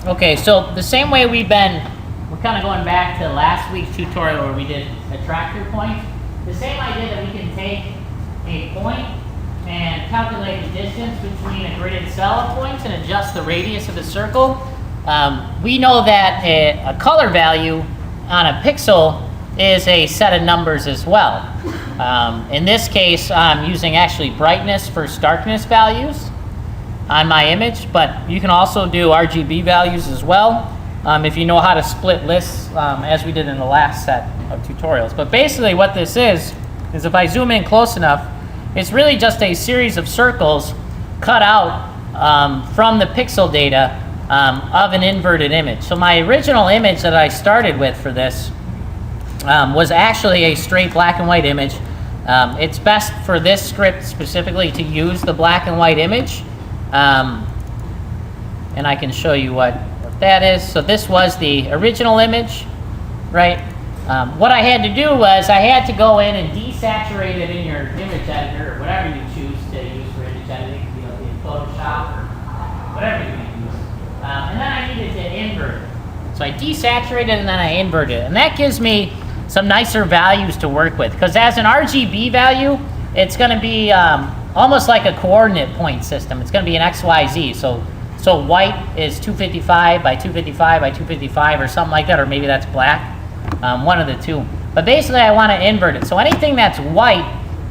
Okay, so the same way we're kind of going back to last week's tutorial where we did attractor point. The same idea that we can take a point and calculate the distance between a gridded cell of points and adjust the radius of the circle. We know that a color value on a pixel is a set of numbers as well. In this case, I'm using actually brightness versus darkness values on my image, but you can also do RGB values as well if you know how to split lists, as we did in the last set of tutorials. But basically what this is if I zoom in close enough, it's really just a series of circles cut out from the pixel data of an inverted image. So my original image that I started with for this was actually a straight black and white image. It's best for this script specifically to use the black and white image. And I can show you what that is. So this was the original image, right? What I had to do was I had to go in and desaturate it in your image editor, or whatever you choose to use for image editing, you know, in Photoshop or whatever you can use. And then I needed to invert it. So I desaturated and then I inverted it. And that gives me some nicer values to work with, because as an RGB value, it's going to be almost like a coordinate point system. It's going to be an X, Y, Z. So white is 255 by 255 by 255 or something like that, or maybe that's black, one of the two. But basically I want to invert it. So anything that's white,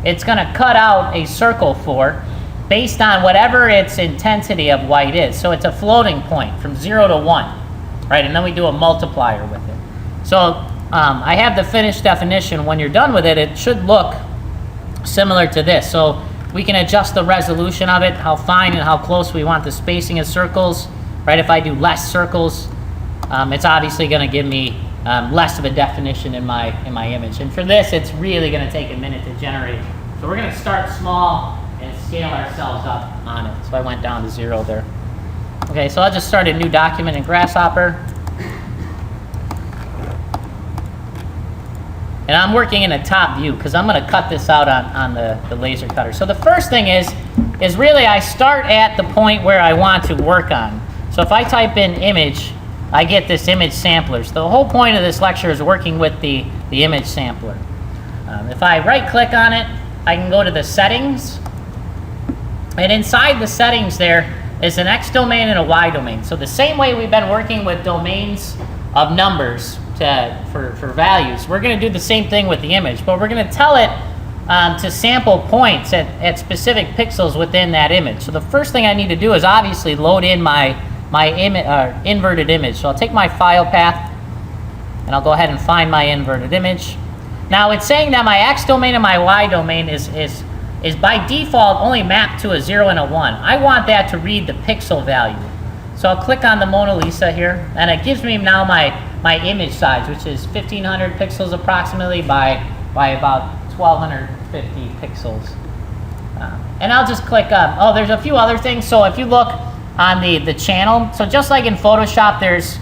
it's going to cut out a circle for based on whatever its intensity of white is. So it's a floating point from 0 to 1, right? And then we do a multiplier with it. So I have the finished definition. When you're done with it, it should look similar to this. So we can adjust the resolution of it, how fine and how close we want the spacing of circles, right? If I do less circles, it's obviously going to give me less of a definition in my image. And for this, it's really going to take a minute to generate. So we're going to start small and scale ourselves up on it. So I went down to 0 there. Okay, so I'll just start a new document in Grasshopper. And I'm working in a top view because I'm going to cut this out on the laser cutter. So the first thing is really I start at the point where I want to work on. So if I type in image, I get this image sampler. So the whole point of this lecture is working with the image sampler. If I right click on it, I can go to the settings. And inside the settings there is an X domain and a Y domain. So the same way we've been working with domains of numbers for values, we're going to do the same thing with the image, but we're going to tell it to sample points at specific pixels within that image. So the first thing I need to do is obviously load in my inverted image. So I'll take my file path and I'll go ahead and find my inverted image. Now it's saying that my X domain and my Y domain is by default only mapped to a 0 and a 1. I want that to read the pixel value. So I'll click on the Mona Lisa here, and it gives me now my image size, which is 1500 pixels approximately by about 1250 pixels. And I'll just click oh, there's a few other things. So if you look on the channel, so just like in Photoshop, there's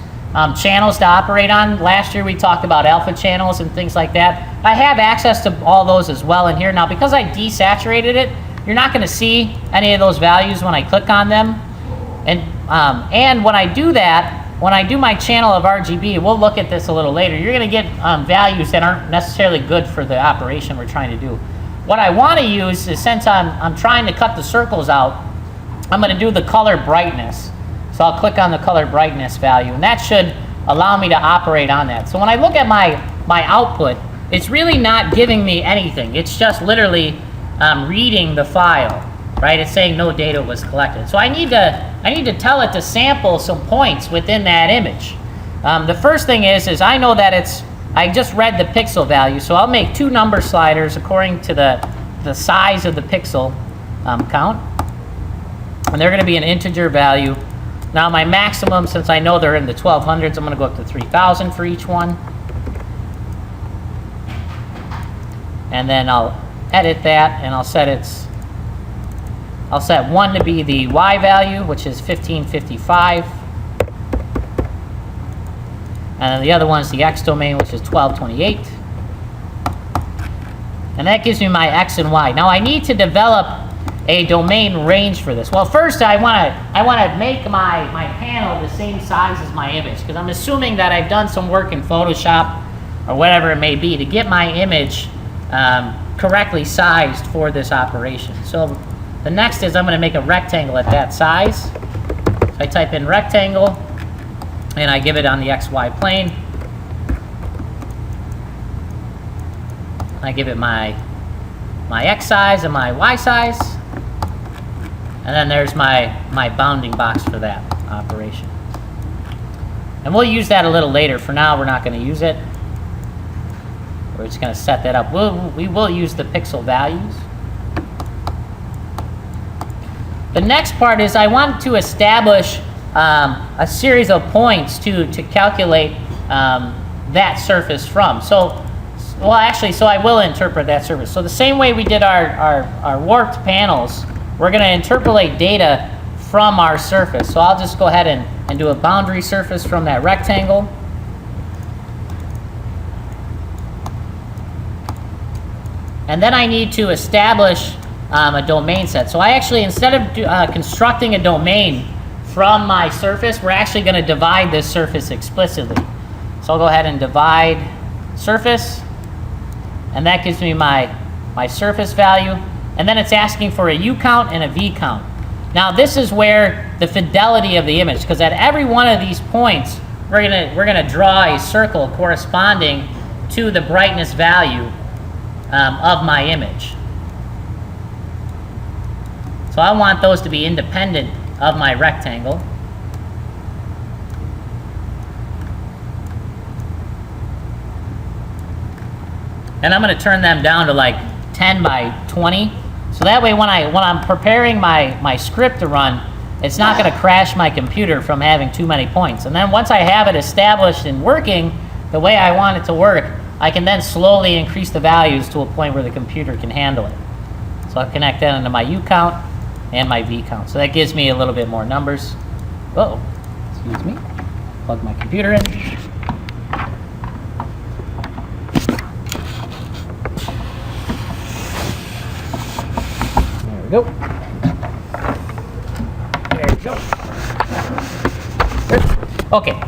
channels to operate on. Last year we talked about alpha channels and things like that. I have access to all those as well in here. Now because I desaturated it, you're not going to see any of those values when I click on them. And when I do that, when I do my channel of RGB, we'll look at this a little later, you're going to get values that aren't necessarily good for the operation we're trying to do. What I want to use is, since I'm trying to cut the circles out, I'm going to do the color brightness. So I'll click on the color brightness value, and that should allow me to operate on that. So when I look at my output, it's really not giving me anything. It's just literally reading the file. Right, it's saying no data was collected. So I need to tell it to sample some points within that image. The first thing is I know that I just read the pixel value, so I'll make 2 number sliders according to the size of the pixel count, and they're going to be an integer value. Now my maximum, since I know they're in the 1200s, I'm going to go up to 3000 for each one, and then I'll edit that, and I'll set 1 to be the Y value, which is 1555. And then the other one is the X domain, which is 1228. And that gives me my X and Y. Now I need to develop a domain range for this? Well, first I want to make my panel the same size as my image, because I'm assuming that I've done some work in Photoshop or whatever it may be to get my image correctly sized for this operation. So the next is I'm going to make a rectangle at that size. So I type in rectangle and I give it on the XY plane. I give it my X size and my Y size. And then there's my bounding box for that operation. And we'll use that a little later. For now, we're not going to use it. We're just going to set that up. We will use the pixel values. The next part is I want to establish a series of points to calculate that surface from. So I will interpret that surface. So the same way we did our warped panels, we're going to interpolate data from our surface. So I'll just go ahead and do a boundary surface from that rectangle. And then I need to establish a domain set. So I actually, instead of constructing a domain from my surface, we're actually going to divide this surface explicitly. So I'll go ahead and divide surface. And that gives me my surface value. And then it's asking for a U count and a V count. Now this is where the fidelity of the image, because at every one of these points, we're gonna draw a circle corresponding to the brightness value of my image. So I want those to be independent of my rectangle. And I'm going to turn them down to like 10 by 20. So that way when I'm preparing my script to run, it's not going to crash my computer from having too many points. And then once I have it established and working the way I want it to work, I can then slowly increase the values to a point where the computer can handle it. So I'll connect that into my U count and my V count. So that gives me a little bit more numbers. Uh-oh, excuse me. Plug my computer in. There we go. There we go. Okay,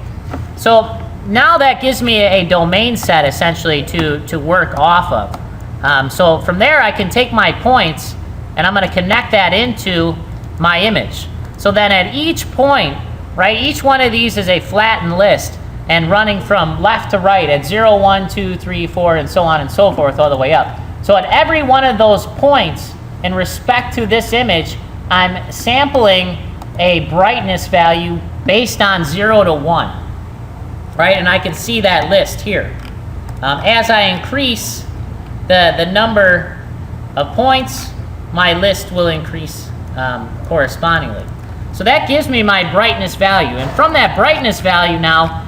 so now that gives me a domain set essentially to work off of. So from there I can take my points and I'm going to connect that into my image. So then at each point, right, each one of these is a flattened list and running from left to right at 0, 1, 2, 3, 4, and so on and so forth all the way up. So at every one of those points in respect to this image, I'm sampling a brightness value based on 0 to 1, right? And I can see that list here. As I increase the number of points, my list will increase correspondingly. So that gives me my brightness value. And from that brightness value now,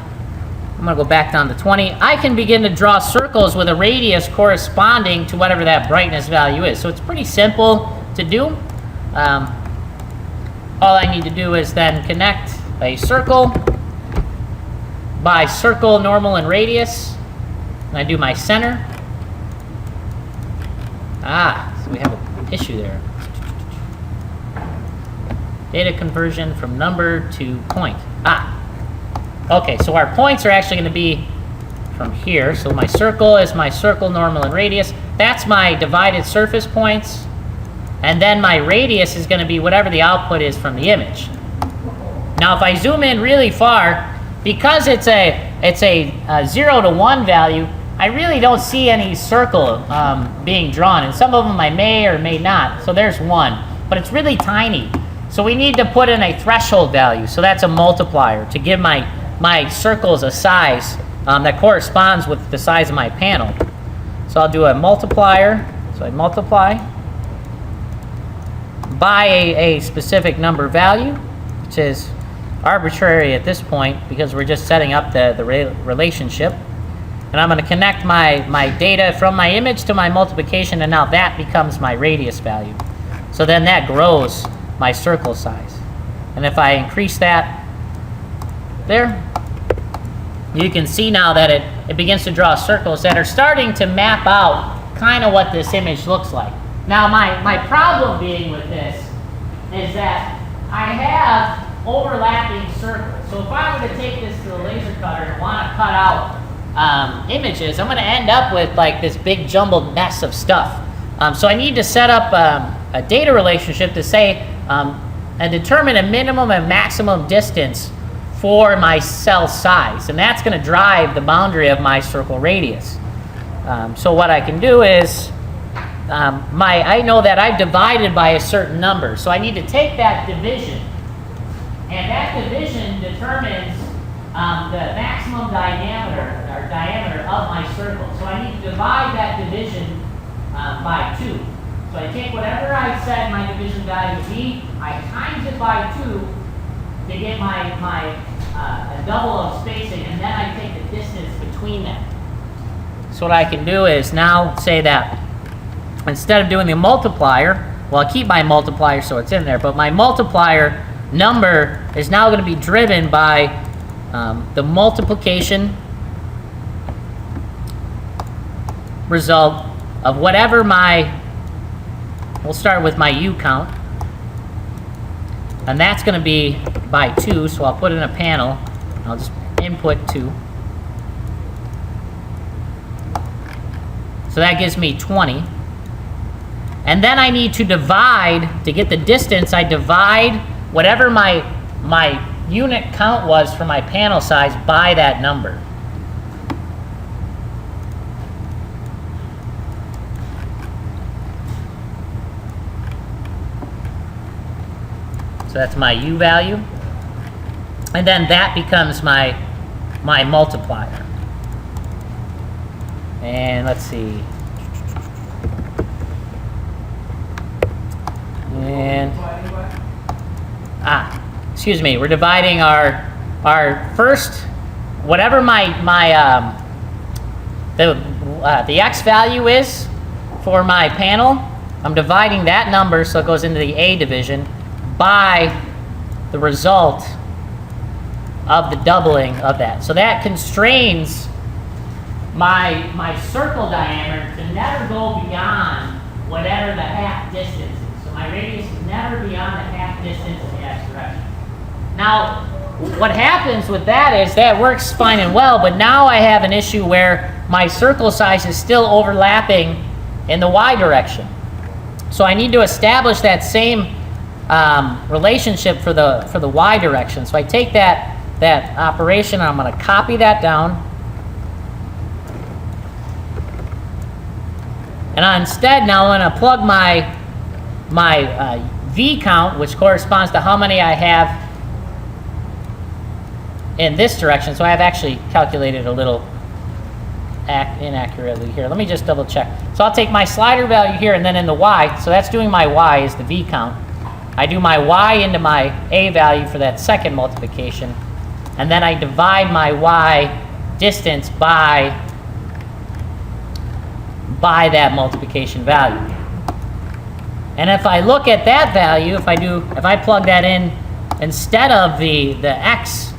I'm going to go back down to 20. I can begin to draw circles with a radius corresponding to whatever that brightness value is. So it's pretty simple to do. All I need to do is then connect a circle by circle, normal, and radius. And I do my center. So we have an issue there. Data conversion from number to point. Okay, so our points are actually going to be from here. So my circle is my circle, normal, and radius. That's my divided surface points. And then my radius is going to be whatever the output is from the image. Now if I zoom in really far, because it's a 0 to 1 value, I really don't see any circle being drawn. And some of them I may or may not. So there's one. But it's really tiny. So we need to put in a threshold value. So that's a multiplier to give my circles a size that corresponds with the size of my panel. So I'll do a multiplier. So I multiply by a specific number value, which is arbitrary at this point because we're just setting up the relationship. And I'm going to connect my data from my image to my multiplication, and now that becomes my radius value. So then that grows my circle size. And if I increase that there, you can see now that it begins to draw circles that are starting to map out kind of what this image looks like. Now my problem being with this is that I have overlapping circles. So if I were to take this to the laser cutter and want to cut out images, I'm going to end up with like this big jumbled mess of stuff. So I need to set up a data relationship to say and determine a minimum and maximum distance for my cell size, and that's going to drive the boundary of my circle radius. So what I can do is I know that I've divided by a certain number, so I need to take that division, and that division determines the maximum diameter of my circle. So I need to divide that division by 2. So I take whatever I said my division value would be, I times it by 2 to get a double of spacing, and then I take the distance between them. So what I can do is now say that instead of doing the multiplier, well, I'll keep my multiplier so it's in there, but my multiplier number is now going to be driven by the multiplication result of whatever we'll start with my U count, and that's going to be by 2, so I'll put in a panel, I'll just input 2. So that gives me 20. And then I need to divide, to get the distance, I divide whatever my unit count was for my panel size by that number. So that's my U value. And then that becomes my multiplier. And let's see. And excuse me, we're dividing our first, whatever the X value is for my panel, I'm dividing that number so it goes into the A division by the result of the doubling of that. So that constrains my circle diameter to never go beyond whatever the half distance is. So my radius is never beyond the half distance in the X direction. Now, what happens with that is that works fine and well, but now I have an issue where my circle size is still overlapping in the Y direction. So I need to establish that same relationship for the Y direction. So I take that operation, and I'm going to copy that down. And instead, now I'm going to plug my V count, which corresponds to how many I have in this direction. So I have actually calculated a little inaccurately here. Let me just double check. So I'll take my slider value here, and then in the Y, so that's doing my Y is the V count. I do my Y into my A value for that second multiplication, and then I divide my Y distance by that multiplication value. And if I look at that value, if I plug that in instead of the X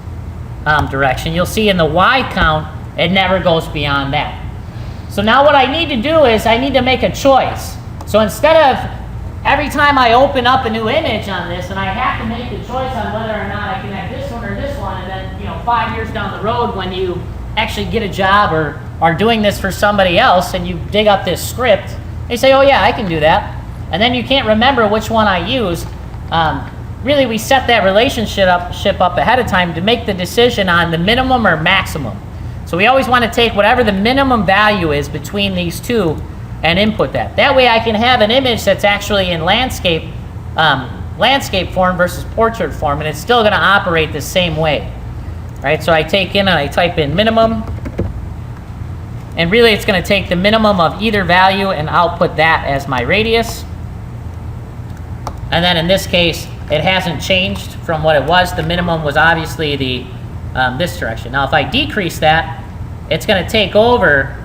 direction, you'll see in the Y count, it never goes beyond that. So now what I need to do is I need to make a choice. So instead of every time I open up a new image on this, and I have to make the choice on whether or not I can have this one or this one, and then 5 years down the road when you actually get a job or are doing this for somebody else and you dig up this script, they say, oh yeah, I can do that. And then you can't remember which one I used. Really, we set that relationship up ahead of time to make the decision on the minimum or maximum. So we always want to take whatever the minimum value is between these two and input that. That way I can have an image that's actually in landscape form versus portrait form, and it's still going to operate the same way. Right? So I take in and I type in minimum, and really it's going to take the minimum of either value and output that as my radius. And then in this case, it hasn't changed from what it was. The minimum was obviously this direction. Now if I decrease that, it's going to take over.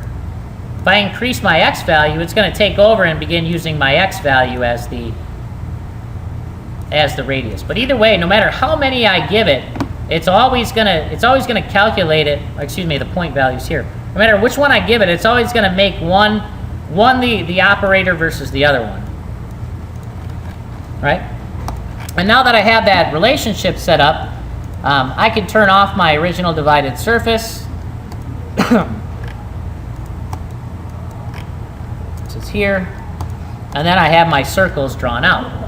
If I increase my X value, it's going to take over and begin using my X value as the radius. But either way, no matter how many I give it, it's always going to calculate it. Excuse me, the point values here. No matter which one I give it, it's always going to make one the operator versus the other one. right? And now that I have that relationship set up, I can turn off my original divided surface. This is here. And then I have my circles drawn out.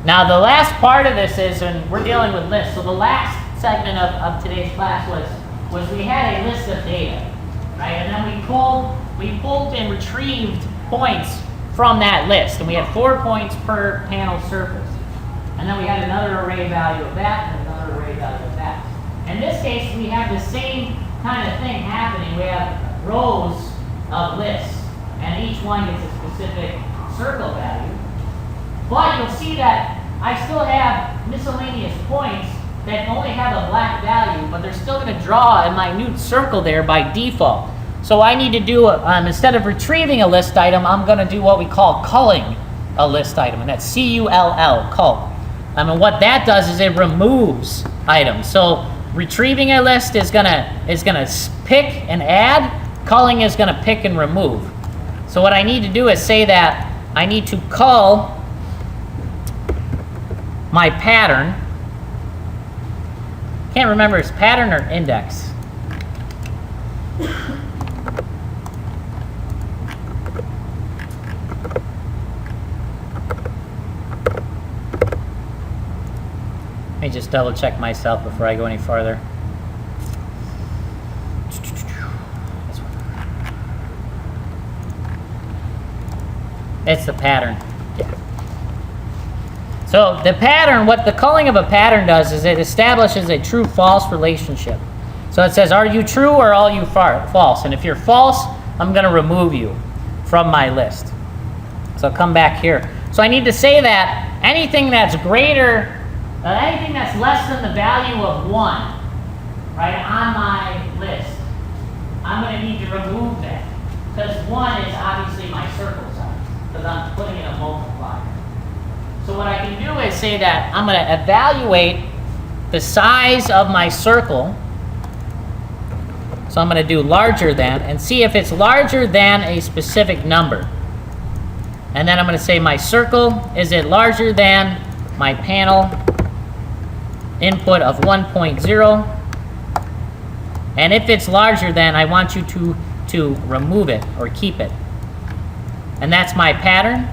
Now the last part of this is, and we're dealing with lists, so the last segment of today's class was we had a list of data, right? And then we pulled and retrieved points from that list, and we had 4 points per panel surface. And then we had another array value of that, and another array value of that. In this case, we have the same kind of thing happening. We have rows of lists, and each one gets a specific circle value. But you'll see that I still have miscellaneous points that only have a black value, but they're still going to draw a minute circle there by default. So I need to do, instead of retrieving a list item, I'm going to do what we call culling a list item, and that's C-U-L-L, cull. And what that does is it removes items. So retrieving a list is gonna pick and add. Culling is gonna pick and remove. So what I need to do is say that I need to cull my pattern. Can't remember, it's pattern or index. Let me just double check myself before I go any farther. It's the pattern. Yeah. So the pattern, what the culling of a pattern does is it establishes a true-false relationship. So it says, are you true or are you false? And if you're false, I'm going to remove you from my list. So come back here. So I need to say that anything that's greater, anything that's less than the value of 1, right, on my list, I'm going to need to remove that. Because 1 is obviously my circle size, because I'm putting in a multiplier. So what I can do is say that I'm going to evaluate the size of my circle. So I'm going to do larger than, and see if it's larger than a specific number. And then I'm going to say my circle, is it larger than my panel input of 1.0, and if it's larger than, I want you to remove it or keep it. And that's my pattern.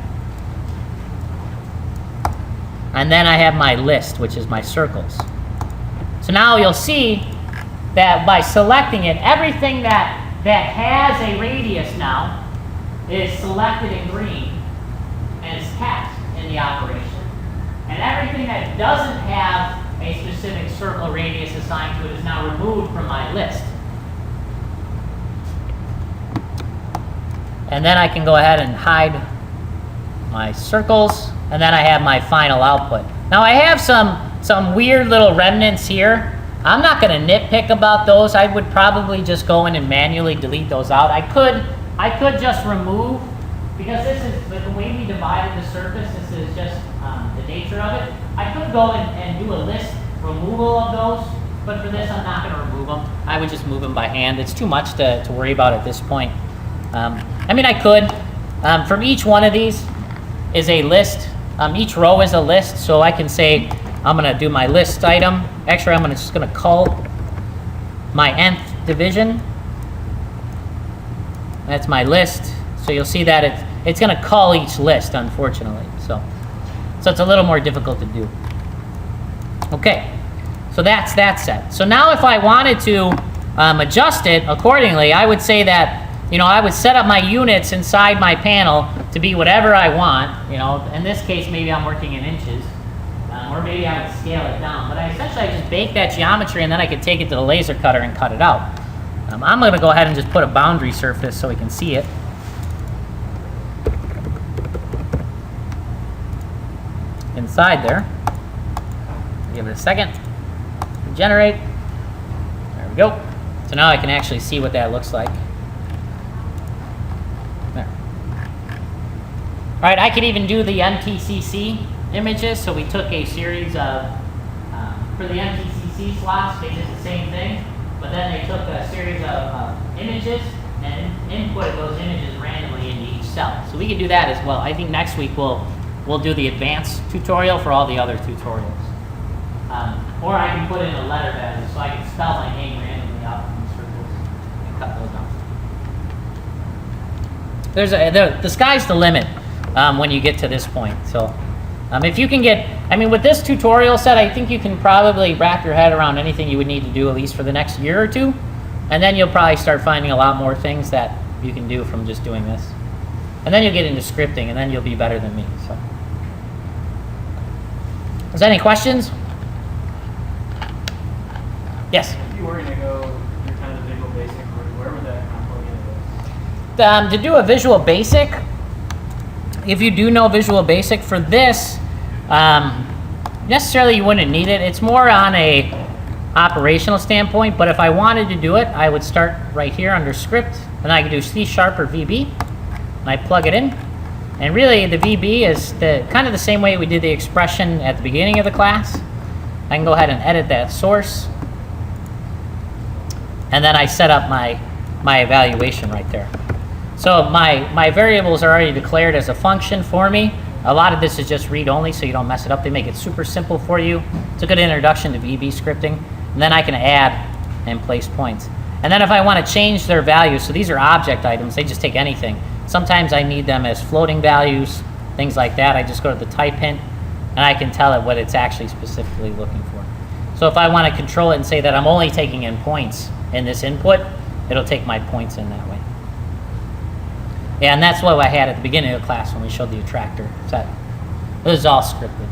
And then I have my list, which is my circles. So now you'll see that by selecting it, everything that has a radius now is selected in green and is kept in the operation. And everything that doesn't have a specific circle radius assigned to it is now removed from my list. And then I can go ahead and hide my circles, and then I have my final output. Now I have some weird little remnants here. I'm not going to nitpick about those. I would probably just go in and manually delete those out. I could just remove, because this is the way we divided the surface. This is just the nature of it. I could go and do a list removal of those, but for this I'm not going to remove them. I would just move them by hand. It's too much to worry about at this point. I mean, I could. From each one of these is a list. Each row is a list, so I can say I'm going to do my list item. Actually, I'm just going to cull my nth division. That's my list. So you'll see that it's going to cull each list, unfortunately. So it's a little more difficult to do. Okay, so that's that set. So now if I wanted to adjust it accordingly, I would say that, I would set up my units inside my panel to be whatever I want. In this case, maybe I'm working in inches, or maybe I would scale it down. But I just bake that geometry, and then I could take it to the laser cutter and cut it out. I'm going to go ahead and just put a boundary surface so we can see it. Inside there. Give it a second. Generate. There we go. So now I can actually see what that looks like. There. All right, I could even do the MTCC images. So we took a series of, for the MTCC slots, they did the same thing, but then they took a series of images and inputted those images randomly into each cell. So we could do that as well. I think next week we'll we'll do the advanced tutorial for all the other tutorials. Or I can put in a letter value, so I can spell my name randomly out in these circles and cut those out. The sky's the limit when you get to this point. So if you can get, I mean, with this tutorial set, I think you can probably wrap your head around anything you would need to do at least for the next year or two. And then you'll probably start finding a lot more things that you can do from just doing this. And then you'll get into scripting, and then you'll be better than me. So, is there any questions? Yes? If you were going to go through kind of the Visual Basic route, where would that kind of plug into this? To do a Visual Basic, if you do know Visual Basic, for this, necessarily you wouldn't need it. It's more on a operational standpoint, but if I wanted to do it, I would start right here under Script, and I could do C# or VB, and I plug it in. And really, the VB is kind of the same way we did the expression at the beginning of the class. I can go ahead and edit that source. And then I set up my evaluation right there. So my variables are already declared as a function for me. A lot of this is just read-only, so you don't mess it up. They make it super simple for you. It's a good introduction to VB scripting. And then I can add and place points. And then if I want to change their values, so these are object items, they just take anything. Sometimes I need them as floating values, things like that. I just go to the type hint, and I can tell it what it's actually specifically looking for. So if I want to control it and say that I'm only taking in points in this input, it'll take my points in that way. Yeah, and that's what I had at the beginning of the class when we showed the attractor set. This is all scripted.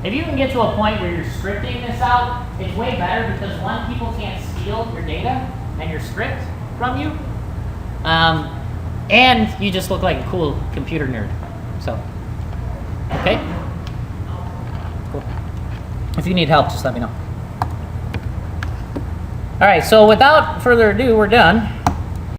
If you can get to a point where you're scripting this out, it's way better because one, people can't steal your data and your script from you. And you just look like a cool computer nerd. So, okay? Cool. If you need help, just let me know. All right, so without further ado, we're done.